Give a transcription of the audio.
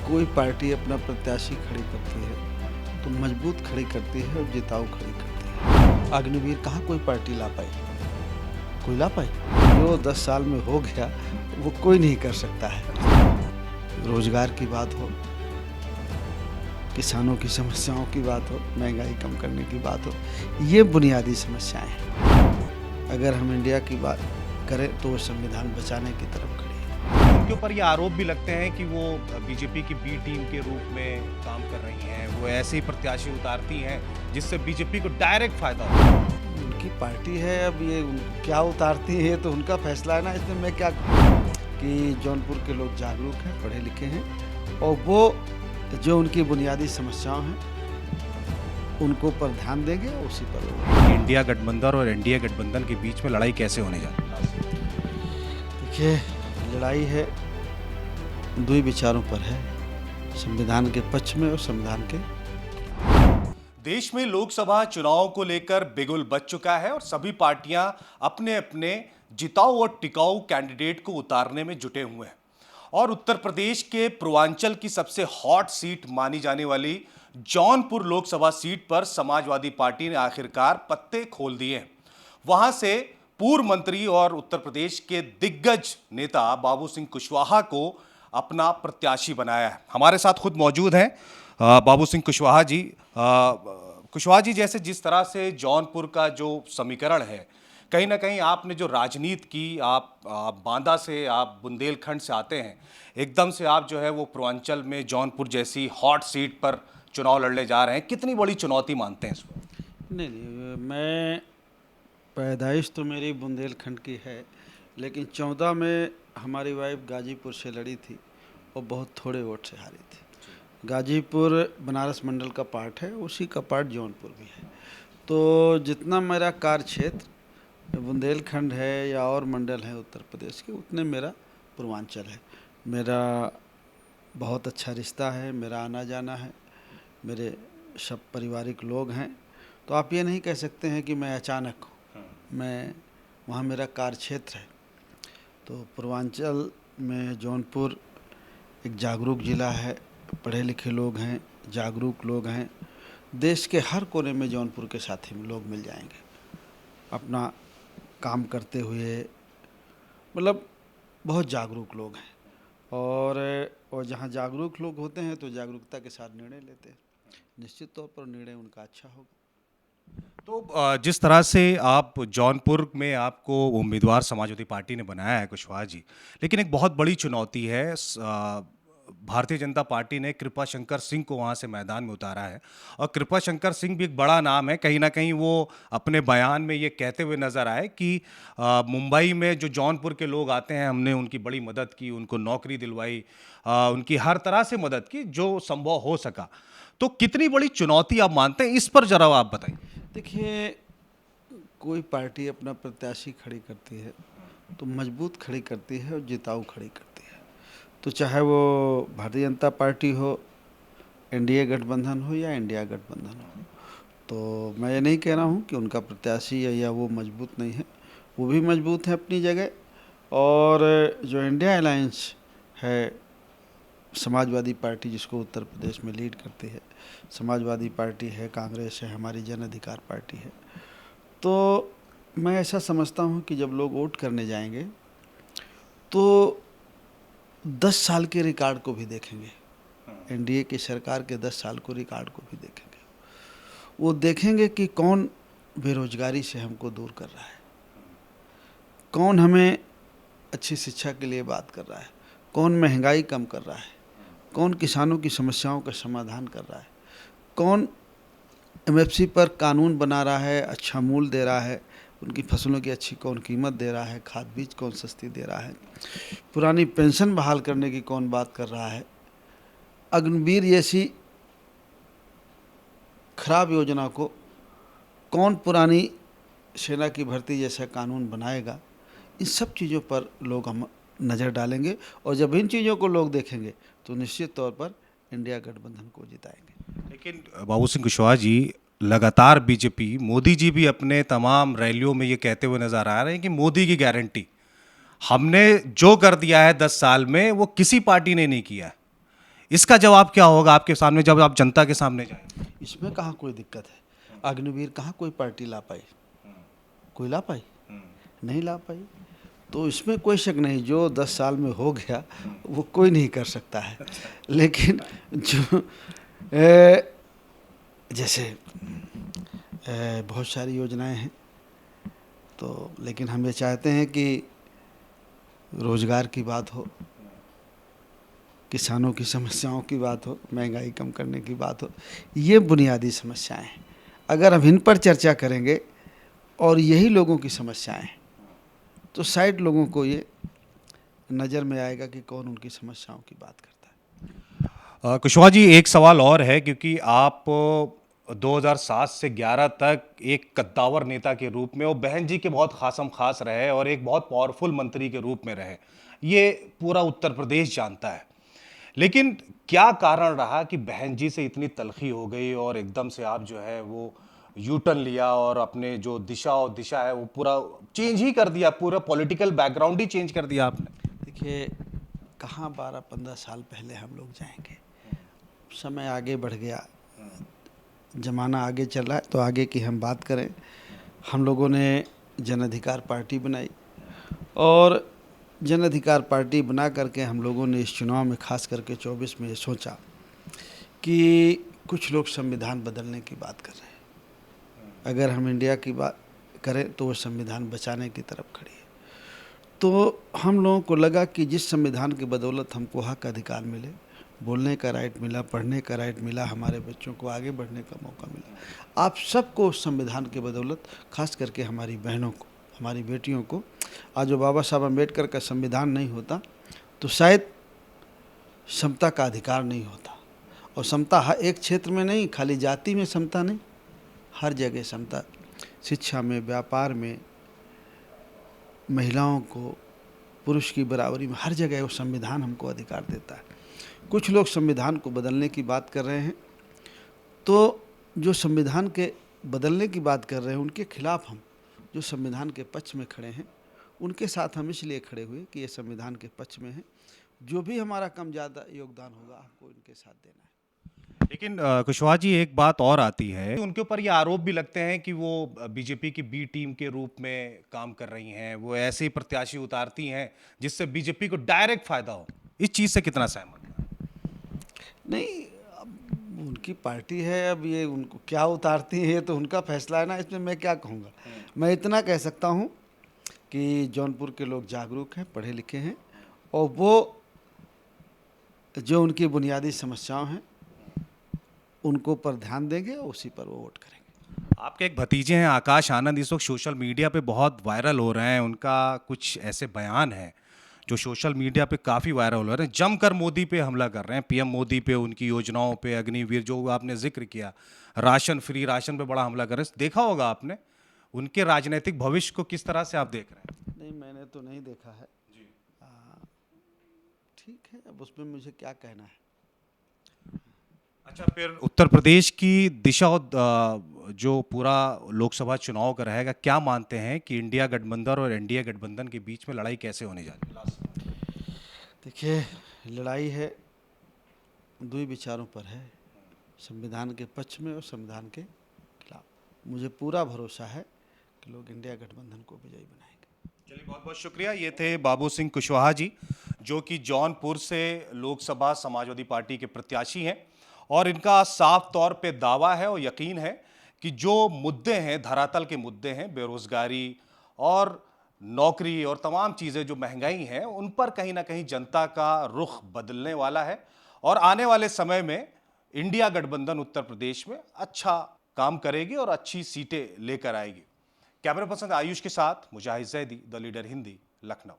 कोई पार्टी अपना प्रत्याशी खड़ी करती है तो मजबूत खड़ी करती है और जिताऊ खड़ी करती है। अग्निवीर कहाँ कोई पार्टी ला पाई? कोई ला पाई? जो 10 साल में हो गया वो कोई नहीं कर सकता है। रोजगार की बात हो, किसानों की समस्याओं की बात हो, महंगाई कम करने की बात हो, ये बुनियादी समस्याएं हैं। अगर हम इंडिया की बात करें तो वो संविधान बचाने की तरफ खड़ी है। उनके ऊपर ये आरोप भी लगते हैं कि वो बीजेपी की बी टीम के रूप में काम कर रही हैं। वो ऐसे ही प्रत्याशी उतारती हैं जिससे बीजेपी को डायरेक्ट फायदा हो। उनकी पार्टी है, अब ये क्या उतारती है तो उनका फैसला है ना। इसमें मैं क्या कहूँ कि जौनपुर के लोग जागरूक हैं, पढ़े लिखे हैं और वो जो उनकी बुनियादी समस्याएं हैं उनको पर ध्यान देंगे, उसी पर इंडिया गठबंधन और एनडीए गठबंधन के बीच में लड़ाई कैसे होने जा रही है? देखिए, लड़ाई है दो विचारों पर है, संविधान के पक्ष में और संविधान के। देश में लोकसभा चुनाव को लेकर बिगुल बज चुका है और सभी पार्टियां अपने अपने जिताऊ और टिकाऊ कैंडिडेट को उतारने में जुटे हुए हैं। और उत्तर प्रदेश के पूर्वांचल की सबसे हॉट सीट मानी जाने वाली जौनपुर लोकसभा सीट पर समाजवादी पार्टी ने आखिरकार पत्ते खोल दिए। वहां से पूर्व मंत्री और उत्तर प्रदेश के दिग्गज नेता बाबू सिंह कुशवाहा को अपना प्रत्याशी बनाया है। हमारे साथ खुद मौजूद हैं बाबू सिंह कुशवाहा जी। कुशवाहा जी, जैसे जिस तरह से जौनपुर का जो समीकरण है, कहीं ना कहीं आपने जो राजनीति की, आप बांदा से, आप बुंदेलखंड से आते हैं, एकदम से आप जो है वो पूर्वांचल में जौनपुर जैसी हॉट सीट पर चुनाव लड़ने जा रहे हैं। कितनी बड़ी चुनौती मानते हैं इसको? नहीं, मैं पैदाइश तो मेरी बुंदेलखंड की है, लेकिन 14 में हमारी वाइफ गाजीपुर से लड़ी थी और बहुत थोड़े वोट से हारी थी। गाजीपुर बनारस मंडल का पार्ट है, उसी का पार्ट जौनपुर भी है। तो जितना मेरा कार्य क्षेत्र बुंदेलखंड है या और मंडल है उत्तर प्रदेश के, उतने मेरा पूर्वांचल है। मेरा बहुत अच्छा रिश्ता है, मेरा आना जाना है, मेरे सब पारिवारिक लोग हैं। तो आप ये नहीं कह सकते हैं कि मैं अचानक हूँ, मैं वहाँ मेरा कार्य क्षेत्र है। तो पूर्वांचल में जौनपुर एक जागरूक ज़िला है, पढ़े लिखे लोग हैं, जागरूक लोग हैं। देश के हर कोने में जौनपुर के साथी लोग मिल जाएंगे अपना काम करते हुए, मतलब बहुत जागरूक लोग हैं। और जहाँ जागरूक लोग होते हैं तो जागरूकता के साथ निर्णय लेते हैं, निश्चित तौर पर निर्णय उनका अच्छा होगा। तो जिस तरह से आप जौनपुर में आपको उम्मीदवार समाजवादी पार्टी ने बनाया है कुशवाहा जी, लेकिन एक बहुत बड़ी चुनौती है। भारतीय जनता पार्टी ने कृपा शंकर सिंह को वहाँ से मैदान में उतारा है और कृपा शंकर सिंह भी एक बड़ा नाम है। कहीं ना कहीं वो अपने बयान में ये कहते हुए नजर आए कि मुंबई में जो जौनपुर के लोग आते हैं, हमने उनकी बड़ी मदद की, उनको नौकरी दिलवाई, उनकी हर तरह से मदद की जो संभव हो सका। तो कितनी बड़ी चुनौती आप मानते हैं, इस पर जरा आप बताइए। देखिए, कोई पार्टी अपना प्रत्याशी खड़ी करती है तो मजबूत खड़ी करती है और जिताऊ खड़ी करती है। तो चाहे वो भारतीय जनता पार्टी हो, एनडीए गठबंधन हो या इंडिया गठबंधन हो, तो मैं ये नहीं कह रहा हूँ कि उनका प्रत्याशी या वो मजबूत नहीं है, वो भी मजबूत है अपनी जगह। और जो इंडिया अलायंस है, समाजवादी पार्टी जिसको उत्तर प्रदेश में लीड करती है, समाजवादी पार्टी है, कांग्रेस है, हमारी जन अधिकार पार्टी है। तो मैं ऐसा समझता हूँ कि जब लोग वोट करने जाएंगे तो 10 साल के रिकॉर्ड को भी देखेंगे, एनडीए की सरकार के 10 साल को रिकॉर्ड को भी देखेंगे। वो देखेंगे कि कौन बेरोजगारी से हमको दूर कर रहा है, कौन हमें अच्छी शिक्षा के लिए बात कर रहा है, कौन महंगाई कम कर रहा है, कौन किसानों की समस्याओं का समाधान कर रहा है, कौन एमएफसी पर कानून बना रहा है, अच्छा मूल्य दे रहा है, उनकी फसलों की अच्छी कौन कीमत दे रहा है, खाद बीज कौन सस्ती दे रहा है, पुरानी पेंशन बहाल करने की कौन बात कर रहा है, अग्निवीर जैसी खराब योजना को कौन पुरानी सेना की भर्ती जैसा कानून बनाएगा। इन सब चीज़ों पर लोग हम नज़र डालेंगे और जब इन चीज़ों को लोग देखेंगे तो निश्चित तौर पर इंडिया गठबंधन को जिताएंगे। लेकिन बाबू सिंह कुशवाहा जी, लगातार बीजेपी, मोदी जी भी अपने तमाम रैलियों में ये कहते हुए नजर आ रहे हैं कि मोदी की गारंटी, हमने जो कर दिया है 10 साल में वो किसी पार्टी ने नहीं किया है। इसका जवाब क्या होगा आपके सामने जब आप जनता के सामने जाएंगे? इसमें कहाँ कोई दिक्कत है? अग्निवीर कहाँ कोई पार्टी ला पाई? कोई ला पाई? नहीं ला पाई। तो इसमें कोई शक नहीं, जो 10 साल में हो गया वो कोई नहीं कर सकता है। लेकिन जो जैसे बहुत सारी योजनाएं हैं, तो लेकिन हम ये चाहते हैं कि रोज़गार की बात हो, किसानों की समस्याओं की बात हो, महंगाई कम करने की बात हो, ये बुनियादी समस्याएं हैं। अगर हम इन पर चर्चा करेंगे और यही लोगों की समस्याएं हैं, तो शायद लोगों को ये नज़र में आएगा कि कौन उनकी समस्याओं की बात करता है। कुशवाहा जी, एक सवाल और है, क्योंकि आप 2007 से 11 तक एक कद्दावर नेता के रूप में और बहन जी के बहुत खासम खास रहे और एक बहुत पावरफुल मंत्री के रूप में रहे, ये पूरा उत्तर प्रदेश जानता है। लेकिन क्या कारण रहा कि बहन जी से इतनी तलखी हो गई और एकदम से आप जो है वो यू टर्न लिया और अपने जो दिशा है वो पूरा चेंज ही कर दिया, पूरा पॉलिटिकल बैकग्राउंड ही चेंज कर दिया आपने? देखिए, कहाँ 12-15 साल पहले हम लोग जाएंगे, समय आगे बढ़ गया, ज़माना आगे चल रहा है, तो आगे की हम बात करें। हम लोगों ने जन अधिकार पार्टी बनाई और जन अधिकार पार्टी बना करके हम लोगों ने इस चुनाव में खास करके 24 में ये सोचा कि कुछ लोग संविधान बदलने की बात कर रहे हैं। अगर हम इंडिया की बात करें तो वो संविधान बचाने की तरफ खड़ी है। तो हम लोगों को लगा कि जिस संविधान की बदौलत हमको हक अधिकार मिले, बोलने का राइट मिला, पढ़ने का राइट मिला, हमारे बच्चों को आगे बढ़ने का मौका मिला, आप सबको उस संविधान के बदौलत, खास करके हमारी बहनों को, हमारी बेटियों को, आज जो बाबा साहब अम्बेडकर का संविधान नहीं होता तो शायद समता का अधिकार नहीं होता। और समता हर एक क्षेत्र में नहीं, खाली जाति में समता नहीं, हर जगह समता, शिक्षा में, व्यापार में, महिलाओं को पुरुष की बराबरी में, हर जगह वो संविधान हमको अधिकार देता है। कुछ लोग संविधान को बदलने की बात कर रहे हैं, तो जो संविधान के बदलने की बात कर रहे हैं उनके खिलाफ हम, जो संविधान के पक्ष में खड़े हैं, उनके साथ हम इसलिए खड़े हुए कि ये संविधान के पक्ष में है। जो भी हमारा कम ज़्यादा योगदान होगा हमको इनके साथ देना है। लेकिन कुशवाहा जी, एक बात और आती है, उनके ऊपर ये आरोप भी लगते हैं कि वो बीजेपी की बी टीम के रूप में काम कर रही हैं, वो ऐसे ही प्रत्याशी उतारती हैं जिससे बीजेपी को डायरेक्ट फायदा हो। इस चीज़ से कितना सहमत हैं? नहीं, अब उनकी पार्टी है, अब ये उनको क्या उतारती है ये तो उनका फैसला है ना, इसमें मैं क्या कहूँगा। मैं इतना कह सकता हूँ कि जौनपुर के लोग जागरूक हैं, पढ़े लिखे हैं, और वो जो उनकी बुनियादी समस्याएं हैं उनको पर ध्यान देंगे और उसी पर वो वोट करेंगे। आपके एक भतीजे हैं आकाश आनंद, इस वक्त सोशल मीडिया पे बहुत वायरल हो रहे हैं। उनका कुछ ऐसे बयान है जो सोशल मीडिया पे काफ़ी वायरल हो रहे हैं, जमकर मोदी पे हमला कर रहे हैं, पीएम मोदी पे, उनकी योजनाओं पे, अग्निवीर जो आपने जिक्र किया, राशन फ्री राशन पे बड़ा हमला कर रहे हैं। देखा होगा आपने, उनके राजनीतिक भविष्य को किस तरह से आप देख रहे हैं? नहीं, मैंने तो नहीं देखा है जी। ठीक है, अब उसमें मुझे क्या कहना है। अच्छा, फिर उत्तर प्रदेश की दिशा और जो पूरा लोकसभा चुनाव का रहेगा, क्या मानते हैं कि इंडिया गठबंधन और एनडीए गठबंधन के बीच में लड़ाई कैसे होने जा रही है? देखिए, लड़ाई है दो ही विचारों पर है, संविधान के पक्ष में और संविधान के खिलाफ। मुझे पूरा भरोसा है कि लोग इंडिया गठबंधन को विजयी बनाएंगे। चलिए, बहुत बहुत शुक्रिया। ये थे बाबू सिंह कुशवाहा जी, जो कि जौनपुर से लोकसभा समाजवादी पार्टी के प्रत्याशी हैं, और इनका साफ तौर पे दावा है और यकीन है कि जो मुद्दे हैं, धरातल के मुद्दे हैं, बेरोजगारी और नौकरी और तमाम चीज़ें जो महंगाई हैं, उन पर कहीं ना कहीं जनता का रुख बदलने वाला है और आने वाले समय में इंडिया गठबंधन उत्तर प्रदेश में अच्छा काम करेगी और अच्छी सीटें लेकर आएगी। कैमरा पर्सन आयुष के साथ मुजाहिद जैदी, द लीडर हिंदी, लखनऊ।